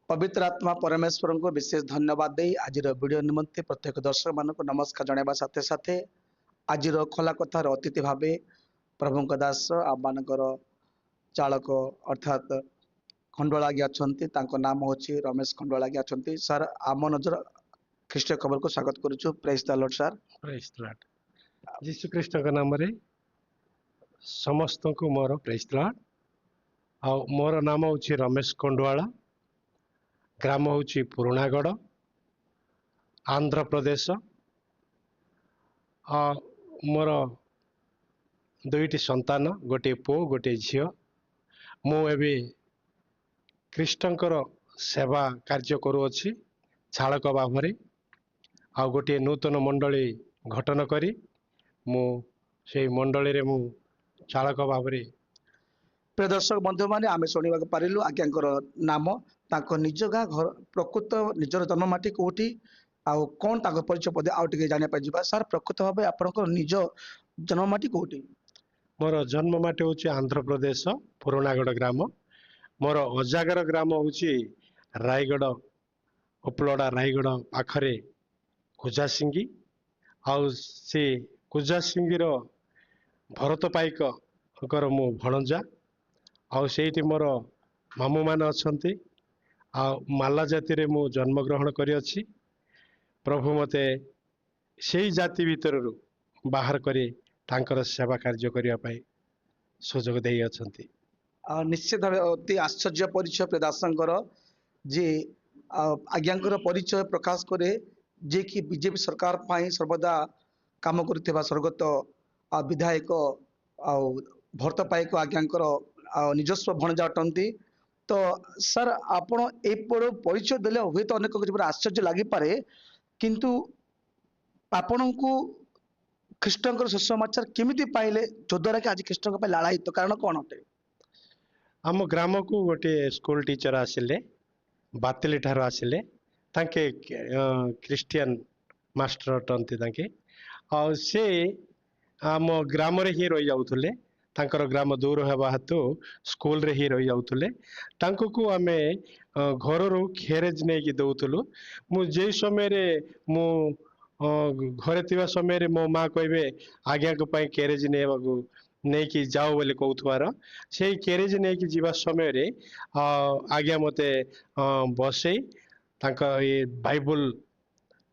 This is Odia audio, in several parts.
पवित्र आत्मा परमेश्वर को विशेष धन्यवाद दे आज वीडियो निमंते प्रत्येक दर्शक मान नमस्कार जनवा साथे साथे आज खोला कथार अतिथि भाव प्रभु दास आम चालक अर्थात खंडोलागी अच्छा नाम हूँ रमेश खंडोलागी अच्छा सर आम नजर ख्रीष्ट खबर को स्वागत करुचु praise the Lord sir praise the Lord जीशु ख्रीष्ट का नाम रे समस्त को मोर प्रेज द लॉर्ड आ मोर नाम हूँ रमेश खंडवाला ग्राम हूँ पुरागढ़ आंध्र प्रदेश आ मोर दुईटी संतान गोटे पुओ गोटे झील मु एबे ख्रीष्टंकर सेवा कार्य करुअछि चालक भाव आ गोटे नूतन मंडली गठन करी मु से मंडली रे मु चालक भाव प्रिय दर्शक बंधु मैंने आम शुणा पारिलु आज्ञा नाम ताको निज गाँ घर प्रकृत निजर जन्ममाटी कौटी आउ कौन ताको परिचय पदे आउ टिके जानिया पाइ जिबा सर प्रकृत भाव आपनकर निज जन्ममाटी कौटी मोर जन्ममाटी हूँ आंध्र प्रदेश पुरागढ़ ग्राम मोर अजागर ग्राम हूँ रायगढ़ उपलड़ा रायगढ़ पाखरे कुजासिंगी आउ से कुजासिंगी भरत पाइक मु भणजा आउ सेठी मोर मामू मान अच्छा आ माला जाति रे मु जन्मग्रहण करी प्रभु मते से जाति भीतर बाहर करी तांकर सेवा कार्य करने सुजोग दे अच्छा निश्चित भाव अति आश्चर्य परिचय प्रदासंकर जे आज्ञाकर परिचय प्रकाश करे जे कि बीजेपी सरकार पाई सर्वदा काम करथिबा स्वर्गत विधायक भरत पाइक आज्ञाकर निजस्व भणजा अटंती तो सर आपण ए परिचय देले हुए तो अनेक किसी आश्चर्य लगी पारे किंतु आपण को ख्रीष्टंकर सुसमाचार केमिति पाइले जद्वारा कि आज ख्रीष्टंक पे लालायित कारण कौन अटे आम ग्राम को गोटे स्कूल टीचर आसिले बातिली ठार आसिले तांके क्रिश्चियन मास्टर अटंती तांके आ से आम ग्राम रे ही रही जाउथले तांकर ग्राम दूर हेबा हेतु स्कूल रे ही रही जाउथले तांको को आमे घर रो खेरेज नै कि दउथलु मु जे समय रे मु घरे थिबा समय रे मो माँ कहबे आज्ञा को पई कैरेज नेबागु नहीं कि जाओ बोले कौथुआर से कैरेज नहीं कि जीवा समय रे आज्ञा मते बसई तांका ये बाइबल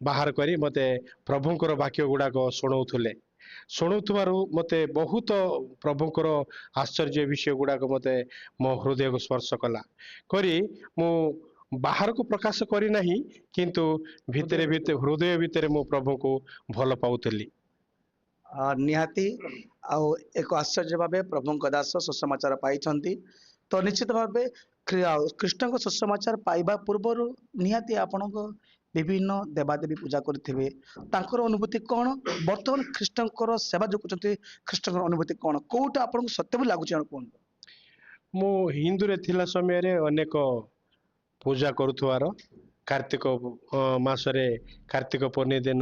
बाहर करी मते प्रभुंकर वाक्य गुड़ाक शुणुथुबारु मते बहुत प्रभुंकर आश्चर्य विषय गुड़ाक मते मो हृदय को स्पर्श कला करी मु बाहर को प्रकाश करी नहीं किंतु भितरे भितर हृदय भितर मु प्रभु को भल पाउतली निहाती आउ एक आश्चर्य भाव प्रभु दास सुसमाचार पाई तो निश्चित भाव कृष्ण सुसमाचार पाइबा पूर्व निहाती आपण विभिन्न देवादेवी पूजा करेंगे अनुभूति कौन बर्तमान ख्रीष्टर सेवा जो करते ख्रीष्टर अनुभूति कौन कौटा आपको सत्य भी लगुच कहूँ मु हिंदू रे थिला समय रे अनेक पूजा करुथुवार कार्तिक मासरे कार्तिक पूर्णि दिन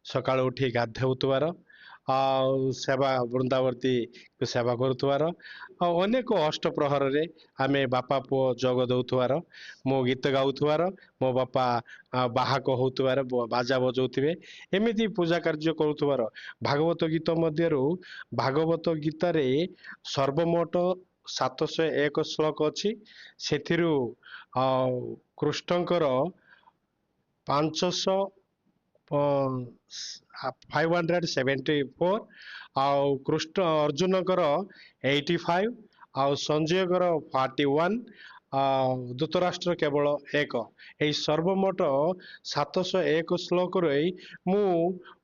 सकाळ उठी गाधौथुवार आ सेवा वृंदावर्ती सेवा करुथुवार अनेक अष्ट प्रहर रे आमे बापा पुओ जग दउथुवार मो गीत गाउथुवार मो बापा बाहक होउथुवार बाजा बजौथिबे एमिति पूजा कार्य करुथुवार भागवत गीत मध्यरु भागवत गीत रे सर्वमोट 701 श्लोक अछि सेथिरु कृष्णंकर 500 574 आउ कृष्ण अर्जुन कर 85 आउ संजय कर 41 धृतराष्ट्र केवल 1 यही सर्वमोट 701 श्लोक रही मु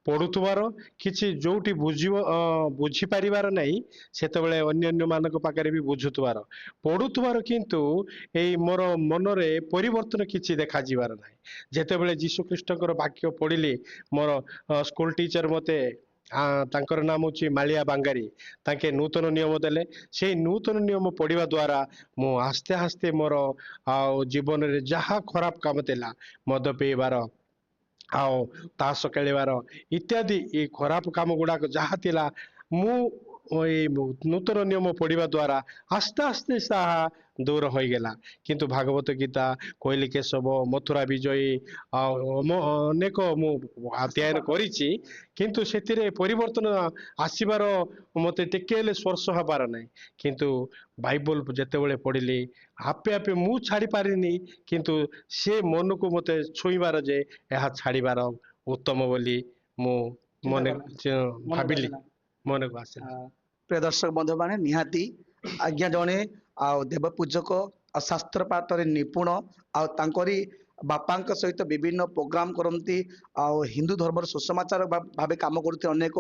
पढ़ुथुबार किछि जोटी बुझी पारिबार नहीं सेतबेले अन्य मानक पाखरे भी बुझुथुबार पढ़ुथुबार किंतु एई मोर मनरे परिवर्तन किछि देखा जिबार नाही जेतेबेले यीशु ख्रीष्टकर वाक्य पढ़िली मोर स्कूल टीचर मते तांकर नाम हूँ मालिया बांगारी तांके नूतन नियम देले से नूतन नियम पढ़िबा द्वारा मु आस्ते आस्ते मोर जीवन रे जहा खराब काम थिला मद पीबार आओ ताश खेलिबार इत्यादि ये खराब काम गुड़ाक जहाँ थिला मु नूतन नियम पढ़िबा द्वारा आस्ते आस्ते ଦୂର ହୋଇଗଲା। କିନ୍ତୁ ଭାଗବତ ଗୀତା, କୋଇଲି କେଶବ, ମଥୁରା ବିଜୟୀ ଆଉ ଅନେକ ମୁଁ ଅଧ୍ୟୟନ କରିଛି, କିନ୍ତୁ ସେଥିରେ ପରିବର୍ତ୍ତନ ଆସିବାର ମତେ ଟିକେ ହେଲେ ସ୍ପର୍ଶ ହେବାର ନାହିଁ। କିନ୍ତୁ ବାଇବଲ ଯେତେବେଳେ ପଢିଲି ଆପେ ଆପେ ମୁଁ ଛାଡି ପାରିନି, କିନ୍ତୁ ସେ ମନକୁ ମତେ ଛୁଇଁବାର ଯେ ଏହା ଛାଡିବାର ଉତ୍ତମ ବୋଲି ମୁଁ ଚିନ୍ତା ମନେ କଲା, ମନକୁ ଭାବିଲି, ଆସିଲା। ମନକୁ ଆସିଲା। ପ୍ରିୟ ଦର୍ଶକ ବନ୍ଧୁ ମାନେ, ନିହାତି ଆଜ୍ଞା ଜଣେ ଆଉ ଦେବ ପୂଜକ ଆଉ ଶାସ୍ତ୍ର ପାଠରେ ନିପୁଣ, ଆଉ ତାଙ୍କରି ବାପାଙ୍କ ସହିତ ବିଭିନ୍ନ ପ୍ରୋଗ୍ରାମ କରନ୍ତି, ଆଉ ହିନ୍ଦୁ ଧର୍ମର ସୁସମାଚାର ଭାବେ କାମ କରୁଥିଲେ, ଅନେକ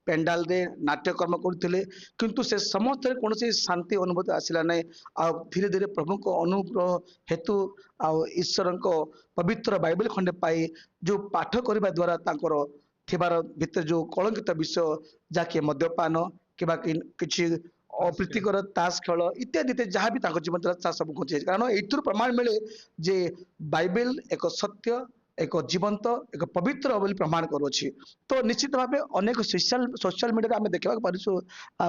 ପେଣ୍ଡାଲରେ ନାଟ୍ୟକର୍ମ କରୁଥିଲେ, କିନ୍ତୁ ସେ ସମସ୍ତରେ କୌଣସି ଶାନ୍ତି ଅନୁଭୂତି ଆସିଲା ନାହିଁ। ଆଉ ଧୀରେ ଧୀରେ ପ୍ରଭୁଙ୍କ ଅନୁଗ୍ରହ ହେତୁ ଆଉ ଈଶ୍ୱରଙ୍କ ପବିତ୍ର ବାଇବେଲ ଖଣ୍ଡେ ପାଇ ଯୋଉ ପାଠ କରିବା ଦ୍ୱାରା ତାଙ୍କର ଥିବାର ଭିତରେ ଯୋଉ କଳଙ୍କିତ ବିଷୟ, ଯାହାକି ମଦ୍ୟପାନ କିମ୍ବା କିଛି ଅପ୍ରୀତିକର ତାସ ଖେଳ ଇତ୍ୟାଦି ଇତ୍ୟାଦି ଯାହା ବି ତାଙ୍କ ଜୀବନ ଥିଲା ତାହା ସବୁ ଘୁଞ୍ଚି ଯାଇଛି। କାରଣ ଏଇଥିରୁ ପ୍ରମାଣ ମିଳେ ଯେ ବାଇବେଲ ଏକ ସତ୍ୟ, ଏକ ଜୀବନ୍ତ, ଏକ ପବିତ୍ର ବୋଲି ପ୍ରମାଣ କରୁଅଛି। ତ ନିଶ୍ଚିତ ଭାବେ ଅନେକ ସୋସିଆଲ ମିଡ଼ିଆରେ ଆମେ ଦେଖିବାକୁ ପାରୁଛୁ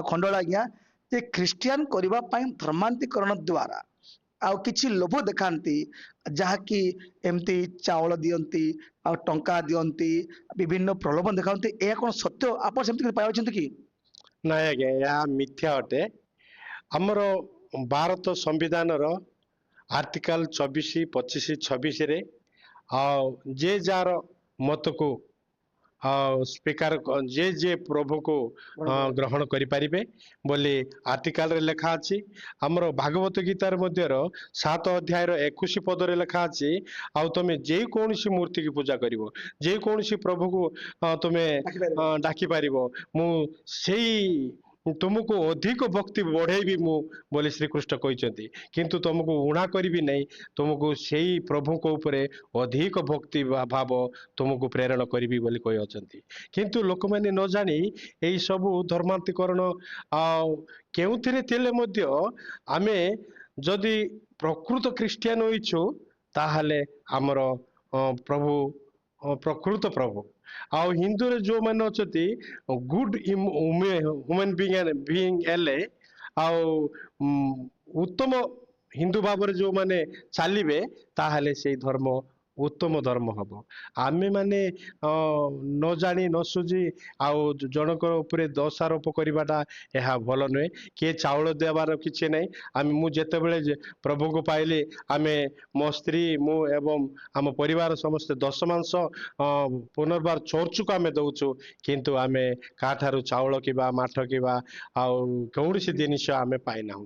ଖଣ୍ଡଳ ଆଜ୍ଞା, ଯେ ଖ୍ରୀଷ୍ଟିଆନ କରିବା ପାଇଁ ଧର୍ମାନ୍ତୀକରଣ ଦ୍ୱାରା ଆଉ କିଛି ଲୋଭ ଦେଖାନ୍ତି, ଯାହାକି ଏମିତି ଚାଉଳ ଦିଅନ୍ତି, ଆଉ ଟଙ୍କା ଦିଅନ୍ତି, ବିଭିନ୍ନ ପ୍ରଲୋଭନ ଦେଖାନ୍ତି। ଏହା କଣ ସତ୍ୟ? ଆପଣ ସେମିତି କିଛି ପାଇଛନ୍ତି କି? ନାଇଁ ଆଜ୍ଞା, ଏହା ମିଥ୍ୟା ଅଟେ। ଆମର ଭାରତ ସମ୍ବିଧାନର ଆର୍ଟିକଲ 24, 25, 26ରେ ଆଉ ଯେ ଯାହାର ମତକୁ ସ୍ପୀକାର ଯେ ପ୍ରଭୁକୁ ଗ୍ରହଣ କରିପାରିବେ ବୋଲି ଆର୍ଟିକଲରେ ଲେଖା ଅଛି। ଆମର ଭାଗବତ ଗୀତାର ମଧ୍ୟର 7 ଅଧ୍ୟାୟର 21 ପଦରେ ଲେଖା ଅଛି, ଆଉ ତମେ ଯେ କୌଣସି ମୂର୍ତ୍ତି କି ପୂଜା କରିବ, ଯେ କୌଣସି ପ୍ରଭୁକୁ ତମେ ଡାକିପାରିବ। ଡାକି ପାରିବ, ମୁଁ ସେଇ ତୁମକୁ ଅଧିକ ଭକ୍ତି ବଢେଇବି ମୁଁ ବୋଲି ଶ୍ରୀକୃଷ୍ଣ କହିଛନ୍ତି। କିନ୍ତୁ ତୁମକୁ ଉଣା କରିବି ନାହିଁ, ତୁମକୁ ସେଇ ପ୍ରଭୁଙ୍କ ଉପରେ ଅଧିକ ଭକ୍ତି ଭାବ ତୁମକୁ ପ୍ରେରଣ କରିବି ବୋଲି କହିଅଛନ୍ତି। କିନ୍ତୁ ଲୋକମାନେ ନ ଜାଣି ଏଇ ସବୁ ଧର୍ମାନ୍ତୀକରଣ ଆଉ କେଉଁଥିରେ ଥିଲେ ମଧ୍ୟ, ଆମେ ଯଦି ପ୍ରକୃତ ଖ୍ରୀଷ୍ଟିଆନ ହୋଇଛୁ ତାହେଲେ ଆମର ପ୍ରଭୁ ପ୍ରକୃତ ପ୍ରଭୁ। ଆଉ ହିନ୍ଦୁରେ ଯୋଉମାନେ ଅଛନ୍ତି ଗୁଡ ହ୍ୟୁମାନ ବିଇଂ ହେଲେ, ଆଉ ଉତ୍ତମ ହିନ୍ଦୁ ଭାବରେ ଯୋଉମାନେ ଚାଲିବେ ତାହେଲେ ସେଇ ଧର୍ମ ଉତ୍ତମ ଧର୍ମ ହବ। ଆମେ ମାନେ ନ ଜାଣି ନ ସୁଝି ଆଉ ଜଣଙ୍କ ଉପରେ ଦୋଷ ଆରୋପ କରିବାଟା ଏହା ଭଲ ନୁହେଁ। କିଏ ଚାଉଳ ଦେବାର କିଛି ନାହିଁ। ମୁଁ ଯେତେବେଳେ ପ୍ରଭୁଙ୍କୁ ପାଇଲି, ଆମେ ମୋ ସ୍ତ୍ରୀ, ମୁଁ ଏବଂ ଆମ ପରିବାର ସମସ୍ତେ ଦଶମାଂଶ ପୁନର୍ବାର ଚର୍ଚ୍ଚକୁ ଆମେ ଦଉଛୁ, କିନ୍ତୁ ଆମେ କାହାଠାରୁ ଚାଉଳ କିମ୍ବା ମାଠ କିମ୍ବା ଆଉ କୌଣସି ଜିନିଷ ଆମେ ପାଇନାହୁଁ।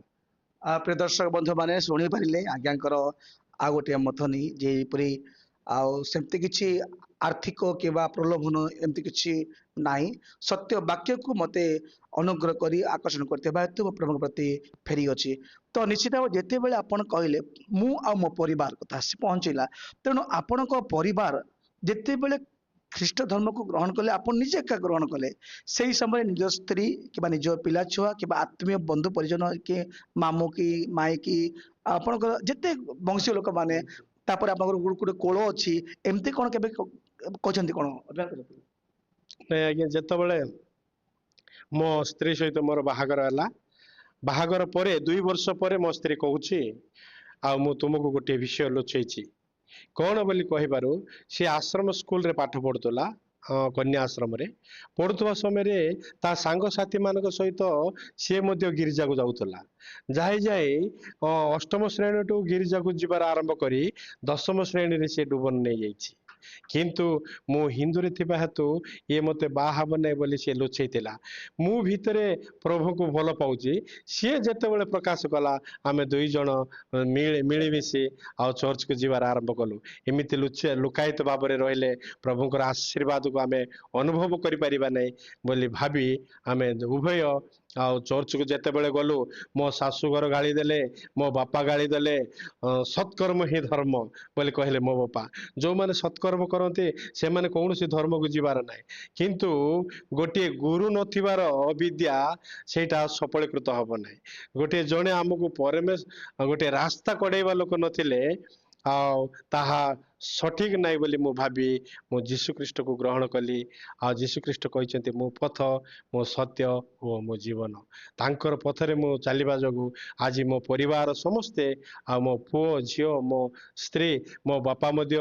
ପ୍ରିୟ ଦର୍ଶକ ବନ୍ଧୁ ମାନେ, ଶୁଣିପାରିଲେ ଆଜ୍ଞାଙ୍କର ଆଉ ଗୋଟିଏ ମତ ନେଇ, ଯେ ଏପରି ଆଉ ସେମିତି କିଛି ଆର୍ଥିକ କିମ୍ବା ପ୍ରଲୋଭନ ଏମିତି କିଛି ନାହିଁ। ସତ୍ୟ ବାକ୍ୟକୁ ମତେ ଅନୁଗ୍ରହ କରି ଆକର୍ଷଣ କରିଥିବା ହେତୁ ମୁଁ ପ୍ରଭୁଙ୍କ ପ୍ରତି ଫେରିଅଛି। ତ ନିଶ୍ଚିତ ଭାବେ ଯେତେବେଳେ ଆପଣ କହିଲେ ମୁଁ ଆଉ ମୋ ପରିବାର କଥା ଆସି ପହଞ୍ଚିଲା, ତେଣୁ ଆପଣଙ୍କ ପରିବାର ଯେତେବେଳେ ଖ୍ରୀଷ୍ଟ ଧର୍ମକୁ ଗ୍ରହଣ କଲେ, ଆପଣ ନିଜେ ଏକା ଗ୍ରହଣ କଲେ, ସେଇ ସମୟରେ ନିଜ ସ୍ତ୍ରୀ କିମ୍ବା ନିଜ ପିଲା ଛୁଆ କିମ୍ବା ଆତ୍ମୀୟ ବନ୍ଧୁ ପରିଜନ କି ମାମୁଁ କି ମାଇଁ କି ଆପଣଙ୍କର ଯେତେ ବଂଶୀୟ ଲୋକମାନେ, ତାପରେ ଆପଣଙ୍କର ଗୋଟେ କୋଳ ଅଛି, ଏମିତି କଣ କେବେ କହିଛନ୍ତି କଣ ଅଧ୍ୟୟନ କରିଛନ୍ତି? ନାଇଁ ଆଜ୍ଞା, ଯେତେବେଳେ ମୋ ସ୍ତ୍ରୀ ସହିତ ମୋର ବାହାଘର ହେଲା, ବାହାଘର ପରେ 2 ବର୍ଷ ପରେ ମୋ ସ୍ତ୍ରୀ କହୁଛି, ଆଉ ମୁଁ ତୁମକୁ ଗୋଟିଏ ବିଷୟ ଲୁଚେଇଛି। କଣ ବୋଲି କହିବାରୁ, ସେ ଆଶ୍ରମ ସ୍କୁଲରେ ପାଠ ପଢୁଥିଲା, କନ୍ୟା ଆଶ୍ରମରେ ପଢୁଥିବା ସମୟରେ ତା ସାଙ୍ଗସାଥି ମାନଙ୍କ ସହିତ ସିଏ ମଧ୍ୟ ଗିର୍ଜାକୁ ଯାଉଥିଲା। ଯାଇ ଅଷ୍ଟମ ଶ୍ରେଣୀଠୁ ଗିର୍ଜାକୁ ଯିବାର ଆରମ୍ଭ କରି 10ମ ଶ୍ରେଣୀରେ ସେ ଡୁବନ ନେଇଯାଇଛି। କିନ୍ତୁ ମୁଁ ହିନ୍ଦୁରେ ଥିବା ହେତୁ ଇଏ ମତେ ବାହା ହବ ନାହିଁ ବୋଲି ସିଏ ଲୁଚେଇଥିଲା। ମୁଁ ଭିତରେ ପ୍ରଭୁଙ୍କୁ ଭଲ ପାଉଛି, ସିଏ ଯେତେବେଳେ ପ୍ରକାଶ କଲା, ଆମେ 2 ଜଣ ମିଳିମିଶି ଆଉ ଚର୍ଚ୍ଚକୁ ଯିବାର ଆରମ୍ଭ କଲୁ। ଏମିତି ଲୁକାୟିତ ଭାବରେ ରହିଲେ ପ୍ରଭୁଙ୍କର ଆଶୀର୍ବାଦକୁ ଆମେ ଅନୁଭବ କରିପାରିବା ନାହିଁ ବୋଲି ଭାବି ଆମେ ଉଭୟ ଆଉ ଚର୍ଚ୍ଚକୁ ଯେତେବେଳେ ଗଲୁ, ମୋ ଶାଶୁଘର ଗାଳି ଦେଲେ, ମୋ ବାପା ଗାଳି ଦେଲେ। ସତ୍କର୍ମ ହିଁ ଧର୍ମ ବୋଲି କହିଲେ ମୋ ବାପା। ଯୋଉମାନେ ସତ୍କର୍ମ କରନ୍ତି ସେମାନେ କୌଣସି ଧର୍ମକୁ ଯିବାର ନାହିଁ, କିନ୍ତୁ ଗୋଟିଏ ଗୁରୁ ନଥିବାର ଅବିଦ୍ୟା ସେଇଟା ସଫଳୀକୃତ ହବ ନାହିଁ। ଗୋଟିଏ ଜଣେ ଆମକୁ ଗୋଟେ ରାସ୍ତା କଢେଇବା ଲୋକ ନଥିଲେ ଆଉ ତାହା ସଠିକ ନାହିଁ ବୋଲି ମୁଁ ଭାବି ମୁଁ ଯୀଶୁ ଖ୍ରୀଷ୍ଟକୁ ଗ୍ରହଣ କଲି। ଆଉ ଯୀଶୁ ଖ୍ରୀଷ୍ଟ କହିଛନ୍ତି ମୁଁ ପଥ, ମୋ ସତ୍ୟ ଓ ମୋ ଜୀବନ। ତାଙ୍କର ପଥରେ ମୁଁ ଚାଲିବା ଯୋଗୁଁ ଆଜି ମୋ ପରିବାର ସମସ୍ତେ, ଆଉ ମୋ ପୁଅ ଝିଅ, ମୋ ସ୍ତ୍ରୀ, ମୋ ବାପା ମଧ୍ୟ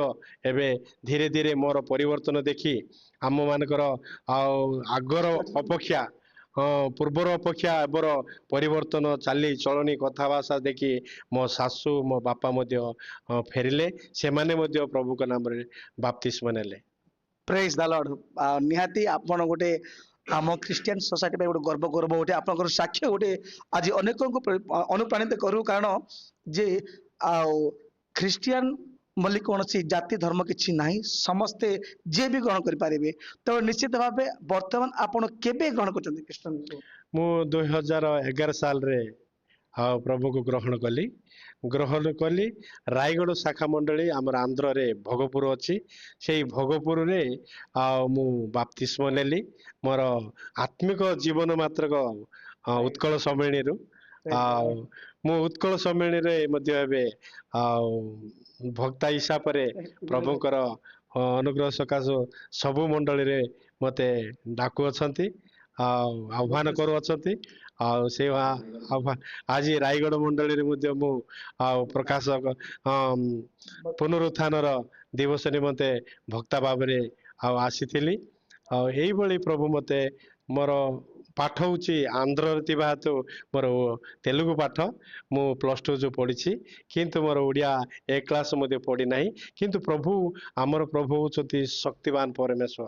ଏବେ ଧୀରେ ଧୀରେ ମୋର ପରିବର୍ତ୍ତନ ଦେଖି ଆମମାନଙ୍କର ଆଉ ଆଗର ଅପେକ୍ଷା, ହଁ ପୂର୍ବର ଅପେକ୍ଷା ଏବେର ପରିବର୍ତ୍ତନ ଚାଲି ଚଳଣି କଥାଭାଷା ଦେଖି ମୋ ଶାଶୁ ମୋ ବାପା ମଧ୍ୟ ଫେରିଲେ। ସେମାନେ ମଧ୍ୟ ପ୍ରଭୁଙ୍କ ନାମରେ ବାପ୍ତିସ୍ମ ନେଲେ। ପ୍ରେଜ୍ ଦ ଲର୍ଡ। ନିହାତି ଆପଣ ଗୋଟେ ଆମ ଖ୍ରୀଷ୍ଟିଆନ ସୋସାଇଟି ପାଇଁ ଗୋଟେ ଗର୍ବ ଗୌରବ ଗୋଟେ ଆପଣଙ୍କର ସାକ୍ଷ୍ୟ ଗୋଟେ ଆଜି ଅନେକଙ୍କୁ ଅନୁପ୍ରାଣିତ କରୁ। କାରଣ ଯେ ଆଉ ଖ୍ରୀଷ୍ଟିଆନ ବୋଲି କୌଣସି ଜାତି ଧର୍ମ କିଛି ନାହିଁ, ସମସ୍ତେ ଯିଏ ବି ଗ୍ରହଣ କରିପାରିବେ। ତ ନିଶ୍ଚିତ ଭାବେ ବର୍ତ୍ତମାନ ଆପଣ କେବେ ଗ୍ରହଣ କରୁଛନ୍ତି ଖ୍ରୀଷ୍ଟିଆନକୁ? ମୁଁ 2011 ସାଲରେ ଆଉ ପ୍ରଭୁକୁ ଗ୍ରହଣ କଲି। ଗ୍ରହଣ କଲି ରାୟଗଡ଼ ଶାଖା ମଣ୍ଡଳୀ ଆମର ଆନ୍ଧ୍ରରେ ଭୋଗପୁର ଅଛି, ସେଇ ଭୋଗପୁରରେ ଆଉ ମୁଁ ବାପ୍ତିସ୍ମ ନେଲି ମୋର ଆତ୍ମିକ ଜୀବନ ମାତ୍ରକ ଉତ୍କଳ ସମ୍ମିଳନୀରୁ। ଆଉ ମୁଁ ଉତ୍କଳ ସମ୍ମିଳନୀରେ ମଧ୍ୟ ଏବେ ଆଉ ଭକ୍ତା ହିସାବରେ ପ୍ରଭୁଙ୍କର ଅନୁଗ୍ରହ ସକାଶୁ ସବୁ ମଣ୍ଡଳୀରେ ମତେ ଡାକୁଅଛନ୍ତି, ଆଉ ଆହ୍ୱାନ କରୁଅଛନ୍ତି। ଆଉ ସେ ଆଜି ରାୟଗଡ଼ ମଣ୍ଡଳୀରେ ମଧ୍ୟ ମୁଁ ଆଉ ପ୍ରକାଶକ ପୁନରୁତ୍ଥାନର ଦିବସ ନିମନ୍ତେ ଭକ୍ତା ଭାବରେ ଆଉ ଆସିଥିଲି। ଆଉ ଏଇଭଳି ପ୍ରଭୁ ମତେ, ମୋର ପାଠ ହଉଛି ଆନ୍ଧ୍ରରେ ଥିବା ହେତୁ ମୋର ତେଲୁଗୁ ପାଠ, ମୁଁ +2 ଯୋଉ ପଢିଛି, କିନ୍ତୁ ମୋର ଓଡ଼ିଆ ଏ କ୍ଲାସ ମଧ୍ୟ ପଢିନାହିଁ। କିନ୍ତୁ ପ୍ରଭୁ ଆମର ପ୍ରଭୁ ହଉଛନ୍ତି ଶକ୍ତିମାନ ପରମେଶ୍ୱର।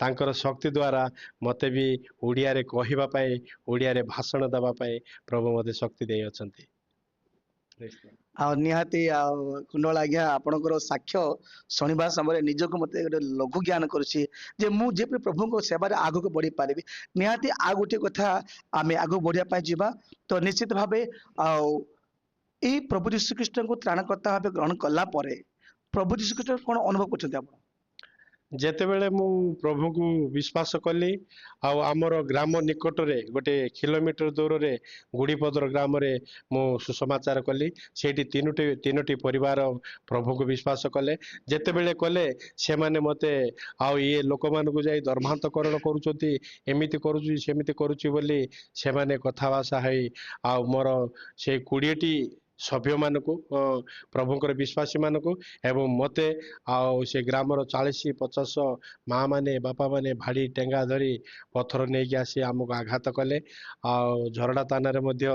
ତାଙ୍କର ଶକ୍ତି ଦ୍ୱାରା ମତେ ବି ଓଡ଼ିଆରେ କହିବା ପାଇଁ, ଓଡ଼ିଆରେ ଭାଷଣ ଦେବା ପାଇଁ ପ୍ରଭୁ ମତେ ଶକ୍ତି ଦେଇଅଛନ୍ତି। ଆଉ ନିହାତି ଆଉ କୁଣ୍ଡଳ ଆଜ୍ଞା ଆପଣଙ୍କର ସାକ୍ଷ୍ୟ ଶୁଣିବା ସମୟରେ ନିଜକୁ ମତେ ଗୋଟେ ଲଘୁ ଜ୍ଞାନ କରୁଛି ଯେ ମୁଁ ଯେପରି ପ୍ରଭୁଙ୍କ ସେବାରେ ଆଗକୁ ବଢି ପାରିବି। ନିହାତି ଆଉ ଗୋଟେ କଥା, ଆମେ ଆଗକୁ ବଢିବା ପାଇଁ ଯିବା ତ ନିଶ୍ଚିତ ଭାବେ ଆଉ ଏଇ ପ୍ରଭୁ ଯୀଶୁଖ୍ରୀଷ୍ଟଙ୍କୁ ତ୍ରାଣକର୍ତ୍ତା ଭାବେ ଗ୍ରହଣ କଲା ପରେ ପ୍ରଭୁ ଯୀଶୁଖ୍ରୀଷ୍ଟ କଣ ଅନୁଭବ କରୁଛନ୍ତି ଆପଣ? ଯେତେବେଳେ ମୁଁ ପ୍ରଭୁଙ୍କୁ ବିଶ୍ୱାସ କଲି, ଆଉ ଆମର ଗ୍ରାମ ନିକଟରେ ଗୋଟେ କିଲୋମିଟର ଦୂରରେ ଗୁଡ଼ିପଦର ଗ୍ରାମରେ ମୁଁ ସୁସମାଚାର କଲି। ସେଇଠି ତିନୋଟି ପରିବାର ପ୍ରଭୁଙ୍କୁ ବିଶ୍ୱାସ କଲେ। ଯେତେବେଳେ କଲେ ସେମାନେ ମତେ ଆଉ ଇଏ ଲୋକମାନଙ୍କୁ ଯାଇ ଧର୍ମାନ୍ତକରଣ କରୁଛନ୍ତି, ଏମିତି କରୁଛି ସେମିତି କରୁଛି ବୋଲି ସେମାନେ କଥାଭାଷା ହେଇ ଆଉ ମୋର ସେଇ 20ଟି ସଭ୍ୟମାନଙ୍କୁ, ପ୍ରଭୁଙ୍କର ବିଶ୍ୱାସୀ ମାନଙ୍କୁ ଏବଂ ମତେ ଆଉ ସେ ଗ୍ରାମର 40-50 ମା ମାନେ ବାପା ମାନେ ଭାଡ଼ି ଟେଙ୍ଗା ଧରି ପଥର ନେଇକି ଆସି ଆମକୁ ଆଘାତ କଲେ। ଆଉ ଝରଡ଼ା ଥାନାରେ ମଧ୍ୟ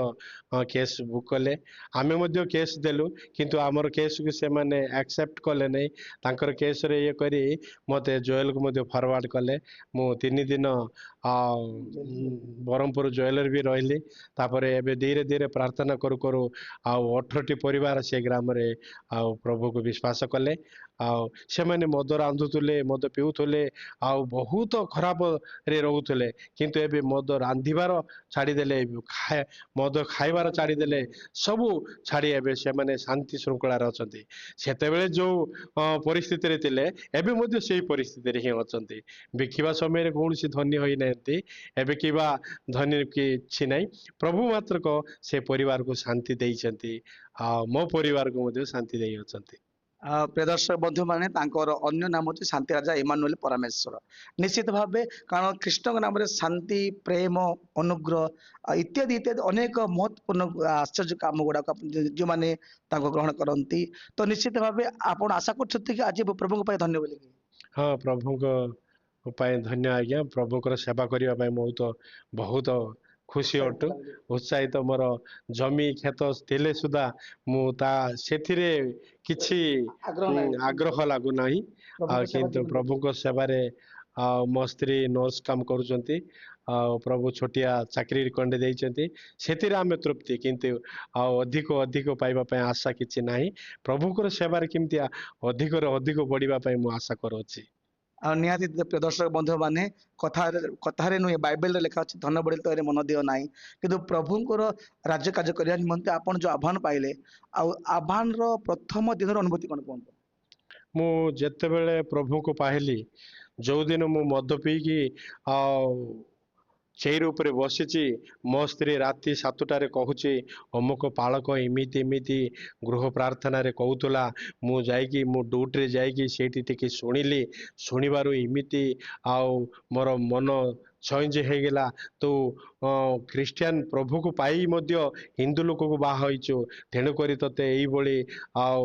କେସ୍ ବୁକ୍ କଲେ। ଆମେ ମଧ୍ୟ କେସ୍ ଦେଲୁ, କିନ୍ତୁ ଆମର କେସ୍କୁ ସେମାନେ ଆକ୍ସେପ୍ଟ କଲେ ନାହିଁ। ତାଙ୍କର କେସ୍ରେ ଇଏ କରି ମତେ ଜେଲକୁ ମଧ୍ୟ ଫରୱାର୍ଡ କଲେ। ମୁଁ 3 ଦିନ ଆଉ ବ୍ରହ୍ମପୁର ଜେଲରେ ବି ରହିଲି। ତାପରେ ଏବେ ଧୀରେ ଧୀରେ ପ୍ରାର୍ଥନା କରୁ କରୁ ଆଉ 18ଟି ପରିବାର ସେ ଗ୍ରାମରେ ଆଉ ପ୍ରଭୁକୁ ବିଶ୍ୱାସ କଲେ। ଆଉ ସେମାନେ ମଦ ରାନ୍ଧୁଥିଲେ, ମଦ ପିଉଥିଲେ, ଆଉ ବହୁତ ଖରାପରେ ରହୁଥିଲେ। କିନ୍ତୁ ଏବେ ମଦ ରାନ୍ଧିବାର ଛାଡ଼ିଦେଲେ, ମଦ ଖାଇବାର ଛାଡ଼ିଦେଲେ, ସବୁ ଛାଡ଼ି ଏବେ ସେମାନେ ଶାନ୍ତି ଶୃଙ୍ଖଳାରେ ଅଛନ୍ତି। ସେତେବେଳେ ଯୋଉ ପରିସ୍ଥିତିରେ ଥିଲେ ଏବେ ମଧ୍ୟ ସେଇ ପରିସ୍ଥିତିରେ ହିଁ ଅଛନ୍ତି। ବିକିବା ସମୟରେ କୌଣସି ଧନୀ ହୋଇନାହାନ୍ତି, ଏବେ କିବା ଧନୀ କିଛି ନାହିଁ। ପ୍ରଭୁ ମାତ୍ରକ ସେ ପରିବାରକୁ ଶାନ୍ତି ଦେଇଛନ୍ତି, ଆଉ ମୋ ପରିବାରକୁ ମଧ୍ୟ ଶାନ୍ତି ଦେଇ ଅଛନ୍ତି। ପ୍ରିୟ ଦର୍ଶକ ବନ୍ଧୁ ମାନେ, ତାଙ୍କର ଅନ୍ୟ ନାମ ହଉଛି ଶାନ୍ତି ରାଜା ଇମାନୁଏଲ ପରମେଶ୍ୱର। ନିଶ୍ଚିତ ଭାବେ କାରଣ ଖ୍ରୀଷ୍ଟଙ୍କ ନାମରେ ଶାନ୍ତି, ପ୍ରେମ, ଅନୁଗ୍ରହ ଇତ୍ୟାଦି ଇତ୍ୟାଦି ଅନେକ ମହତ୍ୱପୂର୍ଣ୍ଣ ଆଶ୍ଚର୍ଯ୍ୟ କାମ ଗୁଡାକ ଯେଉଁମାନେ ତାଙ୍କୁ ଗ୍ରହଣ କରନ୍ତି। ତ ନିଶ୍ଚିତ ଭାବେ ଆପଣ ଆଶା କରୁଛନ୍ତି କି ଆଜି ପ୍ରଭୁଙ୍କ ପାଇଁ ଧନ୍ୟ ବୋଲି? ହଁ, ପ୍ରଭୁଙ୍କ ପାଇଁ ଧନ୍ୟ ଆଜ୍ଞା। ପ୍ରଭୁଙ୍କର ସେବା କରିବା ପାଇଁ ବହୁତ ଖୁସି ଅଟୁ, ଉତ୍ସାହିତ। ମୋର ଜମି କ୍ଷେତ ଥିଲେ ସୁଦ୍ଧା ମୁଁ ସେଥିରେ କିଛି ଆଗ୍ରହ ନାହିଁ ଆଗ୍ରହ ଲାଗୁନାହିଁ। ଆଉ କିନ୍ତୁ ପ୍ରଭୁଙ୍କ ସେବାରେ ଆଉ ମୋ ସ୍ତ୍ରୀ ନର୍ସ କାମ କରୁଛନ୍ତି, ଆଉ ପ୍ରଭୁ ଛୋଟିଆ ଚାକିରି ଖଣ୍ଡେ ଦେଇଛନ୍ତି, ସେଥିରେ ଆମେ ତୃପ୍ତି। କିନ୍ତୁ ଆଉ ଅଧିକ ଅଧିକ ପାଇବା ପାଇଁ ଆଶା କିଛି ନାହିଁ। ପ୍ରଭୁଙ୍କର ସେବାରେ କେମିତି ଅଧିକରେ ଅଧିକ ବଢିବା ପାଇଁ ମୁଁ ଆଶା କରୁଅଛି। ଆଉ ନିହାତି ପ୍ରିୟ ଦର୍ଶକ ବନ୍ଧୁ ମାନେ, କଥାରେ ନୁହେଁ, ବାଇବେଲରେ ଲେଖା ଅଛି ଧନ ବଢିଲେ ତ ମନ ଦିଅ ନାହିଁ। କିନ୍ତୁ ପ୍ରଭୁଙ୍କର ରାଜ୍ୟ କାର୍ଯ୍ୟ କରିବା ନିମନ୍ତେ ଆପଣ ଯୋଉ ଆହ୍ୱାନ ପାଇଲେ, ଆଉ ଆହ୍ୱାନର ପ୍ରଥମ ଦିନର ଅନୁଭୂତି କଣ କୁହନ୍ତୁ? ମୁଁ ଯେତେବେଳେ ପ୍ରଭୁଙ୍କୁ ପାଇଲି, ଯୋଉଦିନ ମୁଁ ମଦ ପିଇକି ଆଉ ଚେୟାର ଉପରେ ବସିଛି, ମୋ ସ୍ତ୍ରୀ ରାତି 7ଟାରେ କହୁଛି ଅମୁକ ପାଳକ ଏମିତି ଏମିତି ଗୃହ ପ୍ରାର୍ଥନାରେ କହୁଥିଲା, ମୁଁ ଯାଇକି ମୁଁ ଡ୍ୟୁଟିରେ ଯାଇକି ସେଇଠି ଟିକେ ଶୁଣିଲି, ଶୁଣିବାରୁ ଏମିତି ଆଉ ମୋର ମନ ଚେଞ୍ଜ ହେଇଗଲା। ତୁ ଖ୍ରୀଷ୍ଟିଆନ ପ୍ରଭୁକୁ ପାଇ ମଧ୍ୟ ହିନ୍ଦୁ ଲୋକକୁ ବାହା ହେଇଛୁ, ତେଣୁକରି ତତେ ଏଇଭଳି ଆଉ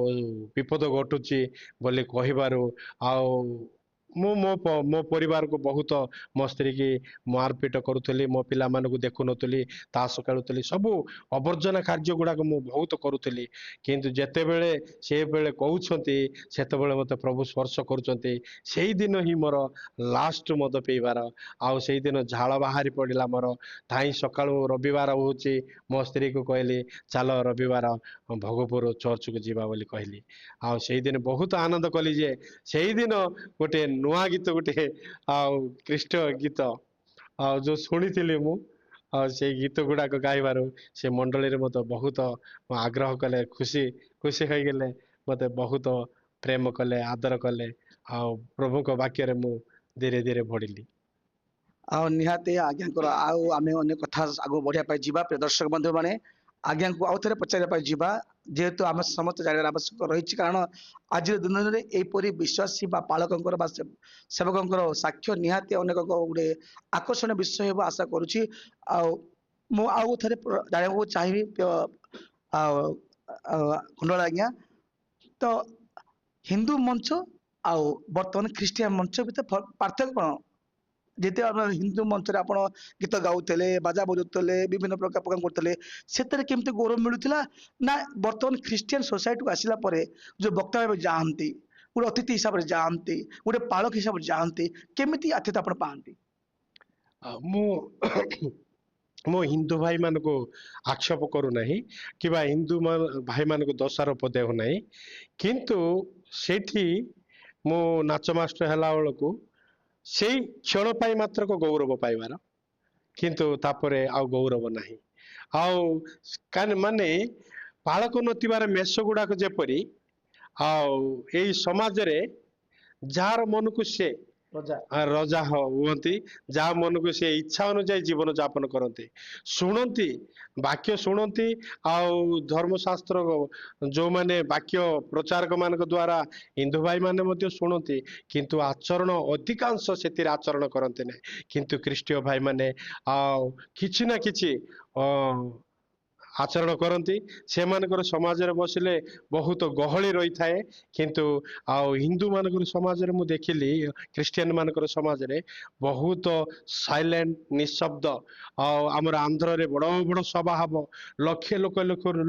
ବିପଦ ଘଟୁଛି ବୋଲି କହିବାରୁ ଆଉ ମୁଁ ମୋ ପରିବାରକୁ ବହୁତ, ମୋ ସ୍ତ୍ରୀକି ମାରପିଟ କରୁଥିଲି, ମୋ ପିଲାମାନଙ୍କୁ ଦେଖୁନଥିଲି, ତାସ ଖେଳୁଥିଲି, ସବୁ ଅବର୍ଜନା କାର୍ଯ୍ୟ ଗୁଡାକ ମୁଁ ବହୁତ କରୁଥିଲି। କିନ୍ତୁ ଯେତେବେଳେ ସେବେଳେ କହୁଛନ୍ତି ସେତେବେଳେ ମୋତେ ପ୍ରଭୁ ସ୍ପର୍ଶ କରୁଛନ୍ତି। ସେଇଦିନ ହିଁ ମୋର ଲାଷ୍ଟ ମଦ ପିଇବାର, ଆଉ ସେଇଦିନ ଝାଳ ବାହାରି ପଡ଼ିଲା ମୋର। ଧାଇଁ ସକାଳୁ ରବିବାର ହେଉଛି, ମୋ ସ୍ତ୍ରୀକୁ କହିଲି ଚାଲ ରବିବାର ଭୋଗପୁର ଚର୍ଚ୍ଚକୁ ଯିବା ବୋଲି କହିଲି। ଆଉ ସେଇଦିନ ବହୁତ ଆନନ୍ଦ କଲି ଯେ ସେଇଦିନ ଗୋଟେ ନୂଆ ଗୀତ ଗୋଟେ ଆଉ ଖ୍ରୀଷ୍ଟ ଗୀତ ଆଉ ଯୋଉ ଶୁଣିଥିଲି ମୁଁ, ଆଉ ସେଇ ଗୀତ ଗୁଡାକ ଗାଇବାରୁ ସେ ମଣ୍ଡଳୀରେ ମୋତେ ବହୁତ ଆଗ୍ରହ କଲେ, ଖୁସି ଖୁସି ହେଇଗଲେ, ମୋତେ ବହୁତ ପ୍ରେମ କଲେ, ଆଦର କଲେ, ଆଉ ପ୍ରଭୁଙ୍କ ବାକ୍ୟରେ ମୁଁ ଧୀରେ ଧୀରେ ବଢିଲି। ଆଉ ନିହାତି ଆଜ୍ଞାଙ୍କର ଆଉ ଆମେ ଅନେକ କଥା ଆଗକୁ ବଢିବା ପାଇଁ ଯିବା। ପ୍ରିୟ ଦର୍ଶକ ବନ୍ଧୁ ମାନେ, ଆଜ୍ଞାଙ୍କୁ ଆଉ ଥରେ ପଚାରିବା ପାଇଁ ଯିବା, ଯେହେତୁ ଆମେ ସମସ୍ତେ ଜାଣିବାର ଆବଶ୍ୟକ ରହିଛି। କାରଣ ଆଜିର ଦିନରେ ଏହିପରି ବିଶ୍ୱାସୀ ବା ପାଳକଙ୍କର ବା ସେବକଙ୍କର ସାକ୍ଷ୍ୟ ନିହାତି ଅନେକ ଗୋଟେ ଆକର୍ଷଣୀୟ ବିଷୟ ହେବ ଆଶା କରୁଛି। ଆଉ ମୁଁ ଆଉ ଥରେ ଜାଣିବାକୁ ଚାହିଁବି ଆଉ କୁଣ୍ଡଳ ଆଜ୍ଞା, ତ ହିନ୍ଦୁ ମଞ୍ଚ ଆଉ ବର୍ତ୍ତମାନ ଖ୍ରୀଷ୍ଟିଆନ ମଞ୍ଚ ଭିତରେ ପାର୍ଥକ୍ୟ କଣ? ଯେତେବେଳେ ଆପଣ ହିନ୍ଦୁ ମଞ୍ଚରେ ଆପଣ ଗୀତ ଗାଉଥିଲେ, ବାଜା ବଜାଉଥିଲେ, ବିଭିନ୍ନ ପ୍ରକାର ପ୍ରୋଗ୍ରାମ କରୁଥିଲେ, ସେଥିରେ କେମିତି ଗୌରବ ମିଳୁଥିଲା? ନା ବର୍ତ୍ତମାନ ଖ୍ରୀଷ୍ଟିଆନ ସୋସାଇଟିକୁ ଆସିଲା ପରେ ଯୋଉ ବକ୍ତା ଭାବେ ଯାଆନ୍ତି, ଗୋଟେ ଅତିଥି ହିସାବରେ ଯାଆନ୍ତି, ଗୋଟେ ପାଳକ ହିସାବରେ ଯାଆନ୍ତି, କେମିତି ଆତିଥ୍ୟ ଆପଣ ପାଆନ୍ତି? ମୁଁ ମୁଁ ହିନ୍ଦୁ ଭାଇମାନଙ୍କୁ ଆକ୍ଷେପ କରୁନାହିଁ କିମ୍ବା ଭାଇମାନଙ୍କୁ ଦୋଷାରୋପ ଦେଉନାହିଁ, କିନ୍ତୁ ସେଇଠି ମୁଁ ନାଚ ମାଷ୍ଟର ହେଲା ବେଳକୁ ସେଇ କ୍ଷଣ ପାଇଁ ମାତ୍ରକ ଗୌରବ ପାଇବାର, କିନ୍ତୁ ତାପରେ ଆଉ ଗୌରବ ନାହିଁ। ଆଉ ମାନେ ପାଳକ ନଥିବାର ମେଷ ଗୁଡାକ ଯେପରି ଆଉ ଏଇ ସମାଜରେ ଯାହାର ମନକୁ ସେ ରଜା ରଜା ହୁଅନ୍ତି, ଯାହା ମନକୁ ସେ ଇଚ୍ଛା ଅନୁଯାୟୀ ଜୀବନ ଯାପନ କରନ୍ତି, ଶୁଣନ୍ତି, ବାକ୍ୟ ଶୁଣନ୍ତି, ଆଉ ଧର୍ମଶାସ୍ତ୍ର ଯୋଉମାନେ ବାକ୍ୟ ପ୍ରଚାରକ ମାନଙ୍କ ଦ୍ଵାରା ହିନ୍ଦୁ ଭାଇ ମାନେ ମଧ୍ୟ ଶୁଣନ୍ତି, କିନ୍ତୁ ଆଚରଣ ଅଧିକାଂଶ ସେଥିରେ ଆଚରଣ କରନ୍ତି ନାହିଁ। କିନ୍ତୁ ଖ୍ରୀଷ୍ଟୀୟ ଭାଇ ମାନେ ଆଉ କିଛି ନା କିଛି ଆଚରଣ କରନ୍ତି। ସେମାନଙ୍କର ସମାଜରେ ବସିଲେ ବହୁତ ଗହଳି ରହିଥାଏ, କିନ୍ତୁ ଆଉ ହିନ୍ଦୁ ମାନଙ୍କର ସମାଜରେ ମୁଁ ଦେଖିଲି, ଖ୍ରୀଷ୍ଟିଆନ ମାନଙ୍କର ସମାଜରେ ବହୁତ ସାଇଲେଣ୍ଟ, ନିଶବ୍ଦ। ଆଉ ଆମର ଆନ୍ଧ୍ରରେ ବଡ ବଡ ସଭା ହବ, ଲକ୍ଷେ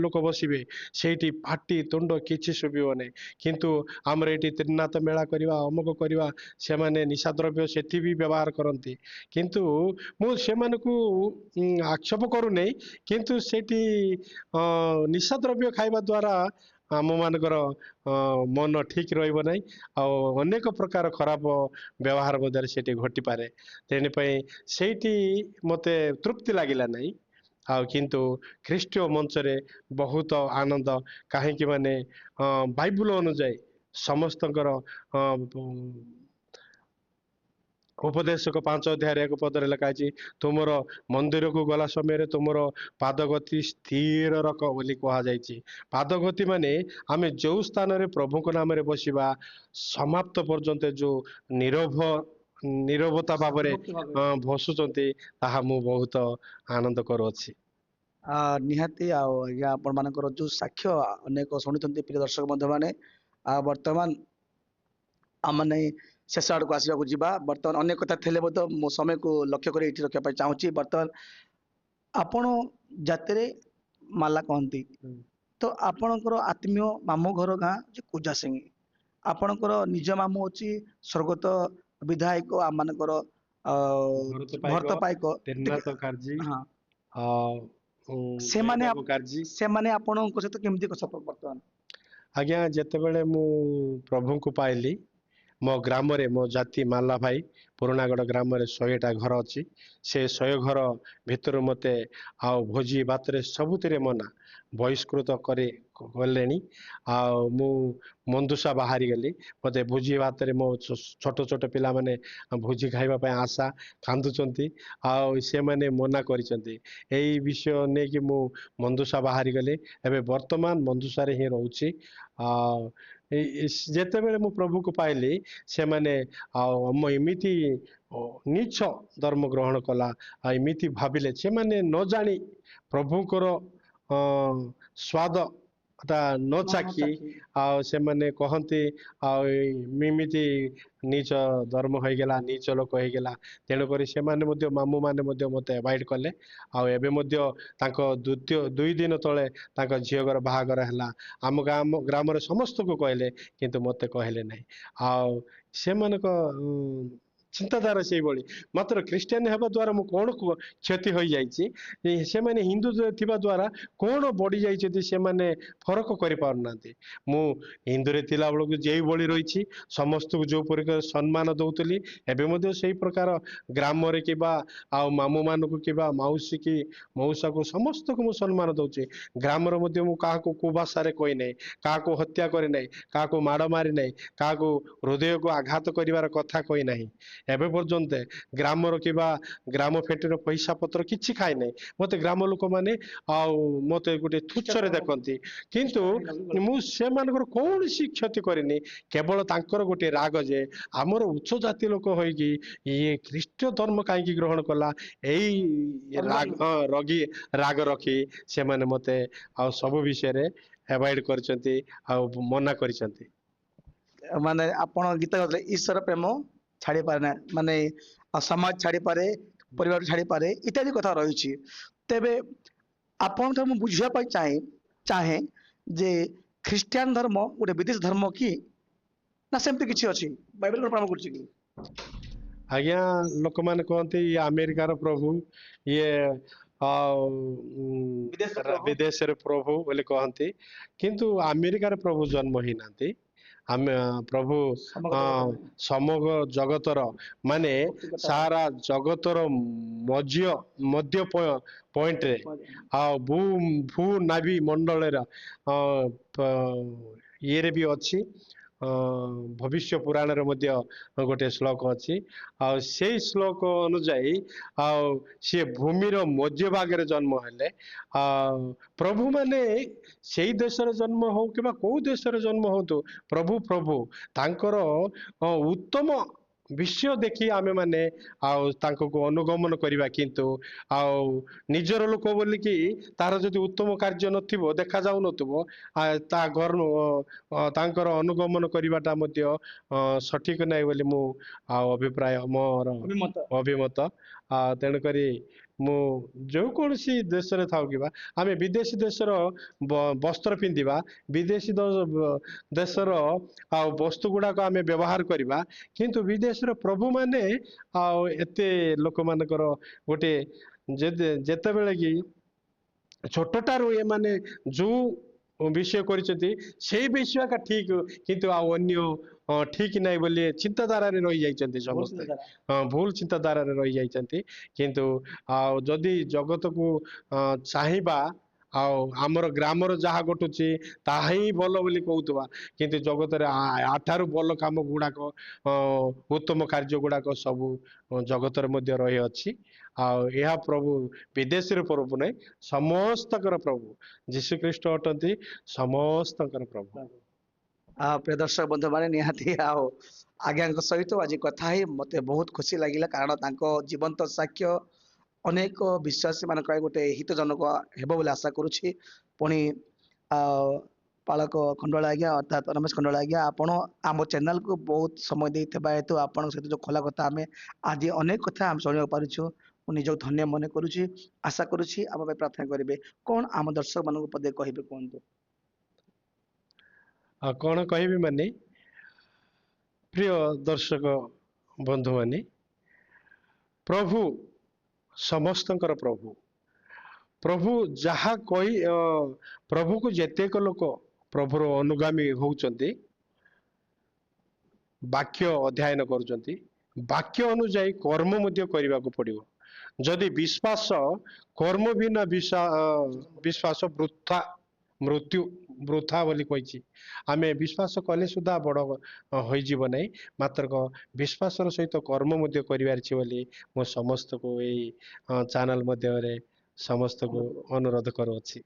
ଲୋକ ବସିବେ, ସେଇଠି ପାଟି ତୁଣ୍ଡ କିଛି ଶୁଭିବ ନାହିଁ। କିନ୍ତୁ ଆମର ଏଠି ତ୍ରିନାଥ ମେଳା କରିବା, ଅମୁକ କରିବା, ସେମାନେ ନିଶା ଦ୍ରବ୍ୟ ସେଠି ବି ବ୍ୟବହାର କରନ୍ତି। କିନ୍ତୁ ମୁଁ ସେମାନଙ୍କୁ ଆକ୍ଷେପ କରୁନେଇ, କିନ୍ତୁ ସେଠି ନିଶା ଦ୍ରବ୍ୟ ଖାଇବା ଦ୍ଵାରା ଆମ ମାନଙ୍କର ମନ ଠିକ ରହିବ ନାହିଁ, ଆଉ ଅନେକ ପ୍ରକାର ଖରାପ ବ୍ୟବହାର ମଧ୍ୟରେ ସେଠି ଘଟିପାରେ। ତେଣୁପାଇଁ ସେଇଠି ମୋତେ ତୃପ୍ତି ଲାଗିଲା ନାହିଁ। ଆଉ କିନ୍ତୁ ଖ୍ରୀଷ୍ଟୀୟ ମଞ୍ଚରେ ବହୁତ ଆନନ୍ଦ, କାହିଁକି ମାନେ ବାଇବୁଲ ଅନୁଯାୟୀ ସମସ୍ତଙ୍କର ଉପଦେଶକ 5 ଅଧ୍ୟାୟରେ 1 ପଦରେ ଲେଖା ହେଇଛି, ତୁମର ମନ୍ଦିରକୁ ଗଲା ସମୟରେ ତୁମର ପାଦଗତି ସ୍ଥିର ରଖ ବୋଲି କୁହାଯାଇଛି। ପାଦଗତି ମାନେ ଆମେ ଯୋଉ ସ୍ଥାନରେ ପ୍ରଭୁଙ୍କ ନାମରେ ବସିବା, ସମାପ୍ତ ପର୍ଯ୍ୟନ୍ତ ଯୋଉ ନିରବତା ଭାବରେ ଶାନ୍ତଭକ୍ତି ଭାବେ ବସୁଛନ୍ତି, ତାହା ମୁଁ ବହୁତ ଆନନ୍ଦ କରୁଅଛି। ନିହାତି ଆଉ ଆଜ୍ଞା ଆପଣ ମାନଙ୍କର ଯୋଉ ସାକ୍ଷ୍ୟ ଅନେକ ଶୁଣିଛନ୍ତି ପ୍ରିୟ ଦର୍ଶକ ବନ୍ଧୁ ମାନେ। ଆଉ ବର୍ତ୍ତମାନ ଆମମାନେ ଶେଷ ଆଡକୁ ଆସିବାକୁ ଯିବା। ବର୍ତ୍ତମାନ ଅନେକ କଥା ଥିଲେ ମଧ୍ୟ ମୋ ସମୟକୁ ଲକ୍ଷ୍ୟ କରି ଏଇଠି ରଖିବା ପାଇଁ ଚାହୁଁଛି। ବର୍ତ୍ତମାନ ଆପଣ ଜାତିରେ ମାଲା କହନ୍ତି, ତ ଆପଣଙ୍କର ଆତ୍ମୀୟ ମାମୁଁ ଘର ଗାଁ ଯେ କୁଜାସିଙ୍ଗି, ଆପଣଙ୍କର ନିଜ ମାମୁଁ ଅଛି ସ୍ୱର୍ଗତ ବିଧାୟକ ଆମମାନଙ୍କର ଭରତ ପାଇକ। ଟିକେ ତ୍ରିନାଥ କାର୍ଜି, ହଁ, ଜୟ ସେମାନେ ବାବୁ କାର୍ଜି। ସେମାନେ ଆପଣଙ୍କ ସହିତ କେମିତି ବର୍ତ୍ତମାନ? ଆଜ୍ଞା, ଯେତେବେଳେ ମୁଁ ପ୍ରଭୁଙ୍କୁ ପାଇଲି, ମୋ ଗ୍ରାମରେ ମୋ ଜାତି ମାଲା ଭାଇ ପୁରୁଣାଗଡ଼ ଗ୍ରାମରେ 100ଟା ଘର ଅଛି। ସେ 100 ଘର ଭିତରୁ ମୋତେ ଆଉ ଭୋଜି ଭାତରେ ସବୁଥିରେ ମନା ବହିଷ୍କୃତ କଲେଣି। ଆଉ ମୁଁ ମନ୍ଦୁସା ବାହାରିଗଲି। ମୋତେ ଭୋଜି ଭାତରେ ମୋ ଛୋଟ ଛୋଟ ପିଲାମାନେ ଭୋଜି ଖାଇବା ପାଇଁ ଆଶା କାନ୍ଦୁଛନ୍ତି ଆଉ ସେମାନେ ମନା କରିଛନ୍ତି। ଏଇ ବିଷୟ ନେଇକି ମୁଁ ମନ୍ଦୁସା ବାହାରିଗଲି। ଏବେ ବର୍ତ୍ତମାନ ମନ୍ଦୁସାରେ ହିଁ ରହୁଛି। ଆଉ ଯେତେବେଳେ ମୁଁ ପ୍ରଭୁକୁ ପାଇଲି ସେମାନେ ଆଉ ଏମିତି ନୀଚ ଧର୍ମ ଗ୍ରହଣ କଲା ଆଉ ଏମିତି ଭାବିଲେ ସେମାନେ ନ ଜାଣି ପ୍ରଭୁଙ୍କର ସ୍ୱାଦ ଟା ନ ଚାଖି ଆଉ ସେମାନେ କହନ୍ତି ଆଉ ଏମିତି ନିଚ ଧର୍ମ ହେଇଗଲା ନିଚ ଲୋକ ହେଇଗଲା। ତେଣୁକରି ସେମାନେ ମଧ୍ୟ ମାମୁଁ ମାନେ ମଧ୍ୟ ମୋତେ ଆଭଏଡ୍ କଲେ। ଆଉ ଏବେ ମଧ୍ୟ ତାଙ୍କ 2 ଦିନ ତଳେ ତାଙ୍କ ଝିଅଙ୍କର ବାହାଘର ହେଲା। ଆମ ଗ୍ରାମରେ ସମସ୍ତଙ୍କୁ କହିଲେ କିନ୍ତୁ ମୋତେ କହିଲେ ନାହିଁ। ଆଉ ସେମାନଙ୍କ ଚିନ୍ତାଧାରା ସେଇଭଳି। ମାତ୍ର ଖ୍ରୀଷ୍ଟିଆନ ହେବା ଦ୍ୱାରା ମୁଁ କଣ କ୍ଷତି ହୋଇଯାଇଛି ସେମାନେ ହିନ୍ଦୁ ଥିବା ଦ୍ୱାରା କଣ ବଢି ଯାଇଛନ୍ତି ସେମାନେ ଫରକ କରିପାରୁନାହାନ୍ତି। ମୁଁ ହିନ୍ଦୁରେ ଥିଲା ବେଳକୁ ଯେଉଁଭଳି ରହିଛି ସମସ୍ତଙ୍କୁ ଯୋଉ ପରିକା ସମ୍ମାନ ଦଉଥିଲି ଏବେ ମଧ୍ୟ ସେଇ ପ୍ରକାର ଗ୍ରାମରେ କିମ୍ବା ଆଉ ମାମୁଁ ମାନଙ୍କୁ କିମ୍ବା ମାଉସୀ କି ମଉସାକୁ ସମସ୍ତଙ୍କୁ ମୁଁ ସମ୍ମାନ ଦଉଛି। ଗ୍ରାମରେ ମଧ୍ୟ ମୁଁ କାହାକୁ କୋଉ ଭାଷାରେ କହିନାହିଁ, କାହାକୁ ହତ୍ୟା କରିନାହିଁ, କାହାକୁ ମାଡ଼ ମାରି ନାହିଁ, କାହାକୁ ହୃଦୟକୁ ଆଘାତ କରିବାର କଥା କହିନାହିଁ। ଏବେ ପର୍ଯ୍ୟନ୍ତ ଗ୍ରାମର କିମ୍ବା ଗ୍ରାମ ଫେଟିର ପଇସା ପତ୍ର କିଛି ଖାଇନାହିଁ। ମୋତେ ଗ୍ରାମ ଲୋକମାନେ ଆଉ ମୋତେ ଗୋଟେ ତୁଚ୍ଛରେ ଦେଖନ୍ତି କିନ୍ତୁ ମୁଁ ସେମାନଙ୍କର କୌଣସି କ୍ଷତି କରିନି। କେବଳ ତାଙ୍କର ଗୋଟେ ରାଗ ଯେ ଆମର ଉଚ୍ଚ ଜାତି ଲୋକ ହୋଇକି ଇଏ ଖ୍ରୀଷ୍ଟ ଧର୍ମ କାହିଁକି ଗ୍ରହଣ କଲା ଏଇ ରାଗ ରଖି ସେମାନେ ମୋତେ ଆଉ ସବୁ ବିଷୟରେ ଆଭଏଡ୍ କରିଛନ୍ତି ଆଉ ମନା କରିଛନ୍ତି। ମାନେ ଆପଣ ଗୀତ ଗାଉଥିଲେ ଈଶ୍ୱର ପ୍ରେମ ଛାଡ଼ିପାରେ ନା, ମାନେ ସମାଜ ଛାଡ଼ିପାରେ, ପରିବାର ଛାଡ଼ିପାରେ ଇତ୍ୟାଦି କଥା ରହିଛି। ତେବେ ଆପଣଙ୍କଠାରୁ ମୁଁ ବୁଝିବା ପାଇଁ ଚାହେଁ ଯେ ଖ୍ରୀଷ୍ଟିଆନ ଧର୍ମ ଗୋଟେ ବିଦେଶ ଧର୍ମ କି ନା ସେମିତି କିଛି ଅଛି ବାଇବେଲ କଣ ପ୍ରମାଣ କରୁଛି କି? ଆଜ୍ଞା ଲୋକମାନେ କହନ୍ତି ଇଏ ଆମେରିକାର ପ୍ରଭୁ, ଇଏ ଆଉ ବିଦେଶର ପ୍ରଭୁ ବିଦେଶରେ ପ୍ରଭୁ ବୋଲି କହନ୍ତି। କିନ୍ତୁ ଆମେରିକାରେ ପ୍ରଭୁ ଜନ୍ମ ହେଇନାହାନ୍ତି। ଆମେ ପ୍ରଭୁ ସମଗ୍ର ଜଗତ ପାଇଁ ସମଗ୍ର ଜଗତର ମାନେ ସୃଷ୍ଟିକର୍ତ୍ତା ଭାବେ। ସାରା ଜଗତର ମଧ୍ୟ ପଏଣ୍ଟରେ ଆଉ ଭୂ ନାଭି ମଣ୍ଡଳର ଇଏରେ ବି ଅଛି। ଭବିଷ୍ୟ ପୁରାଣରେ ମଧ୍ୟ ଗୋଟେ ଶ୍ଲୋକ ଅଛି। ଆଉ ସେଇ ଶ୍ଲୋକ ଅନୁଯାୟୀ ଆଉ ସିଏ ଭୂମିର ମଧ୍ୟ ଭାଗରେ ଜନ୍ମ ହେଲେ। ଆଉ ପ୍ରଭୁ ମାନେ ସେଇ ଦେଶରେ ଜନ୍ମ ହଉ କିମ୍ବା କୋଉ ଦେଶରେ ଜନ୍ମ ହୁଅନ୍ତୁ ପ୍ରଭୁ ତାଙ୍କର ଉତ୍ତମ ବିଷୟ ଦେଖି ଆମେ ମାନେ ଆଉ ତାଙ୍କୁ ଅନୁଗମନ କରିବା। କିନ୍ତୁ ଆଉ ନିଜର ଲୋକ ବୋଲିକି ତାର ଯଦି ଉତ୍ତମ କାର୍ଯ୍ୟ ନଥିବ ଦେଖା ଯାଉନଥିବ ତା ତାଙ୍କର ଅନୁଗମନ କରିବାଟା ମଧ୍ୟ ସଠିକ ନାହିଁ ବୋଲି ମୁଁ ଆଉ ଅଭିପ୍ରାୟ ମୋର ଅଭିମତ। ଅଭିମତ। ତେଣୁକରି ମୁଁ ଯୋଉ କୌଣସି ଦେଶରେ ଥାଉ କିବା ଆମେ ବିଦେଶୀ ଦେଶର ବସ୍ତ୍ର ପିନ୍ଧିବା, ବିଦେଶୀ ଦେଶର ଆଉ ବସ୍ତୁ ଗୁଡାକ ଆମେ ବ୍ୟବହାର କରିବା। କିନ୍ତୁ ବିଦେଶର ପ୍ରଭୁ ମାନେ ଆଉ ଏତେ ଲୋକମାନଙ୍କର ଗୋଟେ ଯେତେବେଳେ କି ଛୋଟଟାରୁ ଏମାନେ ଯୋଉ ବିଷୟ କରିଛନ୍ତି ସେଇ ବିଷୟ ଏକା ଠିକ କିନ୍ତୁ ଆଉ ଅନ୍ୟ ଠିକ ନାହିଁ ବୋଲି ଚିନ୍ତାଧାରାରେ ରହିଯାଇଛନ୍ତି ସମସ୍ତେ। ଭୁଲ ଚିନ୍ତାଧାରାରେ ରହିଯାଇଛନ୍ତି। କିନ୍ତୁ ଆଉ ଯଦି ଜଗତକୁ ଚାହିଁବା ଆଉ ଆମର ଗ୍ରାମର ଯାହା ଘଟୁଛି ତାହା ହିଁ ଭଲ ବୋଲି କହୁଥିବା କିନ୍ତୁ ଜଗତରେ ଆଠାରୁ ଭଲ କାମ ଗୁଡାକ ଉତ୍ତମ କାର୍ଯ୍ୟ ଗୁଡାକ ସବୁ ଜଗତରେ ମଧ୍ୟ ରହିଅଛି। ଆଉ ଏହା ପ୍ରଭୁ ବିଦେଶୀର ପ୍ରଭୁ ନାହିଁ, ସମସ୍ତଙ୍କର ପ୍ରଭୁ ଯୀଶୁ ଖ୍ରୀଷ୍ଟ ଅଟନ୍ତି, ସମସ୍ତଙ୍କର ପ୍ରଭୁ। ପ୍ରିୟ ଦର୍ଶକ ବନ୍ଧୁ ମାନେ ନିହାତି ଆଉ ଆଜ୍ଞାଙ୍କ ସହିତ ଆଜି କଥା ହେଇ ମତେ ବହୁତ ଖୁସି ଲାଗିଲା, କାରଣ ତାଙ୍କ ଜୀବନ୍ତ ସାକ୍ଷ୍ୟ ଅନେକ ବିଶ୍ୱାସୀ ମାନଙ୍କ ପାଇଁ ଗୋଟେ ହିତଜନକ ହେବ ବୋଲି ଆଶା କରୁଛି। ପୁଣି ପାଳକ ଖଣ୍ଡଳ ଆଜ୍ଞା ଅର୍ଥାତ୍ ରମେଶ ଖଣ୍ଡଳ ଆଜ୍ଞା, ଆପଣ ଆମ ଚ୍ୟାନେଲକୁ ବହୁତ ସମୟ ଦେଇଥିବା ହେତୁ ଆପଣଙ୍କ ସହିତ ଯୋଉ ଖୋଲା କଥା ଆମେ ଆଜି ଅନେକ କଥା ଆମେ ଶୁଣିବାକୁ ପାରୁଛୁ, ମୁଁ ନିଜକୁ ଧନ୍ୟ ମନେ କରୁଛି। ଆଶା କରୁଛି ଆମ ପାଇଁ ପ୍ରାର୍ଥନା କରିବେ। କଣ ଆମ ଦର୍ଶକ ମାନଙ୍କୁ ପଦେ କହିବେ କୁହନ୍ତୁ? ଆଉ କଣ କହିବି ମାନେ ପ୍ରିୟ ଦର୍ଶକ ବନ୍ଧୁ ମାନେ, ପ୍ରଭୁ ସମସ୍ତଙ୍କର ପ୍ରଭୁ। ପ୍ରଭୁ ଯାହା ପ୍ରଭୁକୁ ଯେତେକ ଲୋକ ପ୍ରଭୁର ଅନୁଗାମୀ ହଉଛନ୍ତି ବାକ୍ୟ ଅଧ୍ୟୟନ କରୁଛନ୍ତି ବାକ୍ୟ ଅନୁଯାୟୀ କର୍ମ ମଧ୍ୟ କରିବାକୁ ପଡିବ ଯଦି ବିଶ୍ୱାସ କର୍ମ ବିନା ବିଶ୍ୱାସ ବୃଥା ମୃତ୍ୟୁ ବୃଥା ବୋଲି କହିଛି ଆମେ ବିଶ୍ୱାସ କଲେ ସୁଦ୍ଧା ବଡ ହୋଇଯିବ ନାହିଁ ମାତ୍ର ବିଶ୍ୱାସର ସହିତ କର୍ମ ମଧ୍ୟ କରିବାର ଅଛି ବୋଲି ମୁଁ ସମସ୍ତଙ୍କୁ ଏଇ ଚ୍ୟାନେଲ ମଧ୍ୟରେ ସମସ୍ତଙ୍କୁ ଅନୁରୋଧ କରୁଅଛି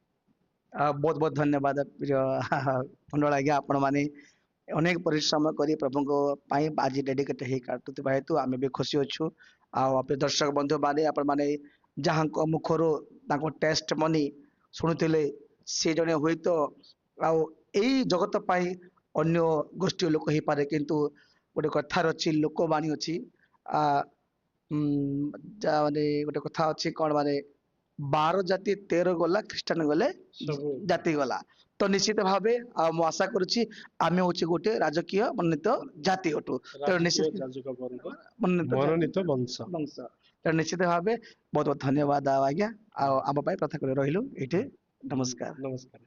ବହୁତ ବହୁତ ଧନ୍ୟବାଦ ପ୍ରିୟ ମଣ୍ଡଳ ଆଜ୍ଞା ଆପଣ ମାନେ ଅନେକ ପରିଶ୍ରମ କରି ପ୍ରଭୁଙ୍କ ପାଇଁ ଆଜି ଡେଡିକେଟ ହେଇ କାଟୁଥିବା ହେତୁ ଆମେ ବି ଖୁସି ଅଛୁ ଆଉ ଆପଣ ଦର୍ଶକ ବନ୍ଧୁ ମାନେ ଆପଣ ମାନେ ଯାହାଙ୍କ ମୁଖରୁ ତାଙ୍କ ଟେଷ୍ଟ ମନି ଶୁଣୁଥିଲେ ସେ ଜଣେ ହୁଏତ ଆଉ ଏଇ ଜଗତ ପାଇଁ ଅନ୍ୟ ଗୋଷ୍ଠୀ ଲୋକ ହେଇପାରେ କିନ୍ତୁ ଗୋଟେ କଥାର ଅଛି ଲୋକବାଣୀ ଅଛି ଆ ମାନେ ଗୋଟେ କଥା ଅଛି କଣ ମାନେ 12 ଜାତି 13 ଗଲା ଖ୍ରୀଷ୍ଟାନ ଗଲେ ସବୁ ଜାତି ଗଲା ତ ନିଶ୍ଚିତ ଭାବେ ମୁଁ ଆଶା କରୁଛି ଆମେ ହଉଛି ଗୋଟେ ରାଜକୀୟ ମନୋନୀତ ଜାତି ଅଟୁ ତେଣୁ ରାଜକୀୟ ନିଶ୍ଚିତ ଯାଜକ ବର୍ଗ ମନୋନୀତ ମନୋନୀତ ବଂଶ ବଂଶ ତେଣୁ ନିଶ୍ଚିତ ଭାବେ ବହୁତ ବହୁତ ଧନ୍ୟବାଦ ଆଜ୍ଞା ଆଉ ଆମ ପାଇଁ ପ୍ରାର୍ଥନା କରି ରହିଲୁ ଏଇଠି ନମସ୍କାର ନମସ୍କାର